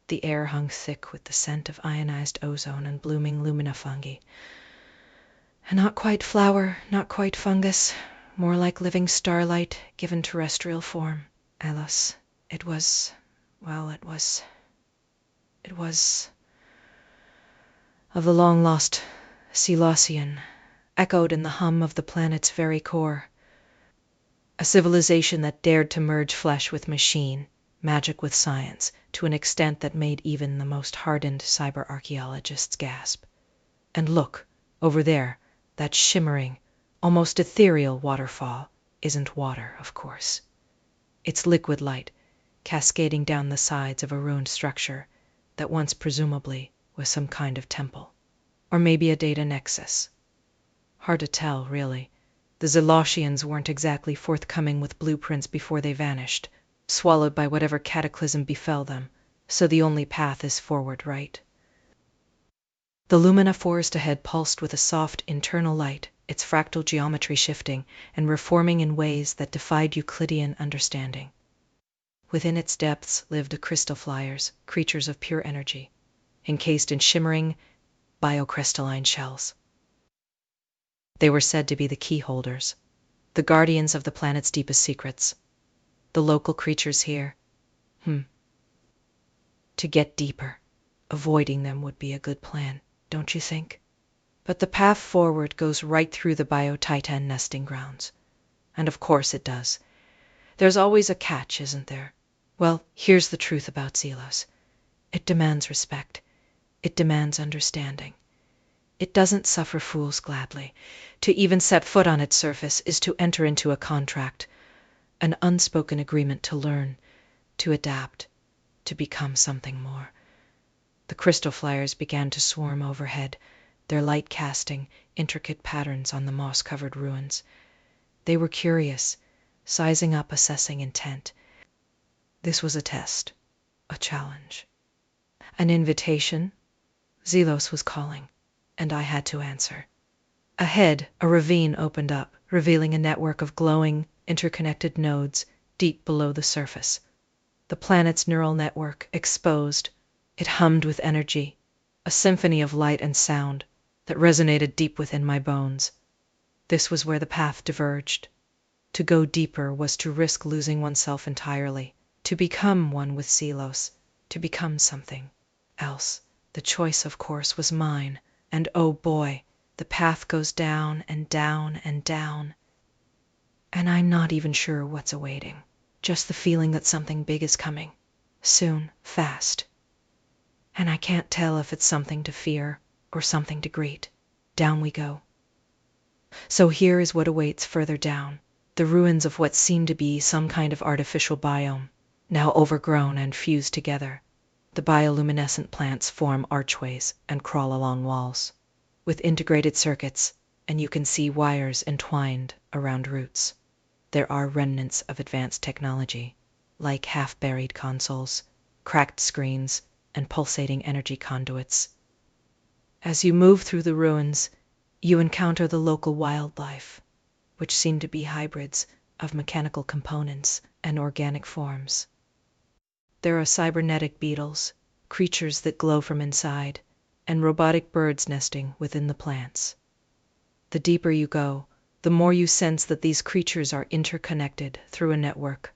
The air hung thick with the scent of ionized ozone and blooming lumina-fungi. And not quite flower, not quite fungus, more like living starlight given terrestrial form. Xylos. It was of the long-lost Xylosian, echoed in the hum of the planet's very core. A civilization that dared to merge flesh with machine, magic with science, to an extent that made even the most hardened cyber-archaeologists gasp. And look, over there, that shimmering, almost ethereal waterfall isn't water, of course. It's liquid light, cascading down the sides of a ruined structure that once presumably was some kind of temple. Or maybe a data-nexus. Hard to tell, really. The Xylosians weren't exactly forthcoming with blueprints before they vanished, swallowed by whatever cataclysm befell them, so the only path is forward, right? The lumina-forest ahead pulsed with a soft internal light, its fractal geometry shifting and reforming in ways that defied Euclidean understanding. Within its depths lived the Crystalflyers, creatures of pure energy, encased in shimmering, biocrystalline shells. They were said to be the key holders, the guardians of the planet's deepest secrets. The local creatures here. To get deeper, avoiding them would be a good plan, don't you think? But the path forward goes right through the bio-titan nesting grounds. And of course it does. There's always a catch, isn't there? Well, here's the truth about Xylos. It demands respect. It demands understanding. It doesn't suffer fools gladly. To even set foot on its surface is to enter into a contract, an unspoken agreement to learn, to adapt, to become something more. The Crystalflyers began to swarm overhead, their light casting intricate patterns on the moss-covered ruins. They were curious, sizing up, assessing intent. This was a test, a challenge, an invitation. Xylos was calling, and I had to answer. Ahead, a ravine opened up, revealing a network of glowing, interconnected nodes deep below the surface. The planet's neural network, exposed, it hummed with energy, a symphony of light and sound that resonated deep within my bones. This was where the path diverged. To go deeper was to risk losing oneself entirely, to become one with Xylos, to become something else. The choice, of course, was mine, and oh boy, the path goes down and down and down. And I'm not even sure what's awaiting, just the feeling that something big is coming, soon, fast. And I can't tell if it's something to fear or something to greet. Down we go. So here is what awaits further down, the ruins of what seemed to be some kind of artificial biome, now overgrown and fused together. The bioluminescent plants form archways and crawl along walls, with integrated circuits, and you can see wires entwined around roots. There are remnants of advanced technology, like half-buried consoles, cracked screens, and pulsating energy conduits. As you move through the ruins, you encounter the local wildlife, which seem to be hybrids of mechanical components and organic forms. There are cybernetic beetles, creatures that glow from inside, and robotic birds nesting within the plants. The deeper you go, the more you sense that these creatures are interconnected through a network,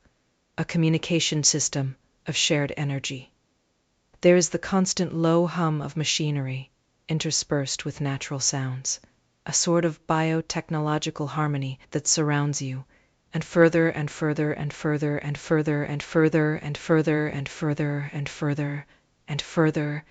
a communication system of shared energy. There is the constant low hum of machinery, interspersed with natural sounds, a sort of biotechnological harmony that surrounds you, and further and further and further and further and further and further and further and further and further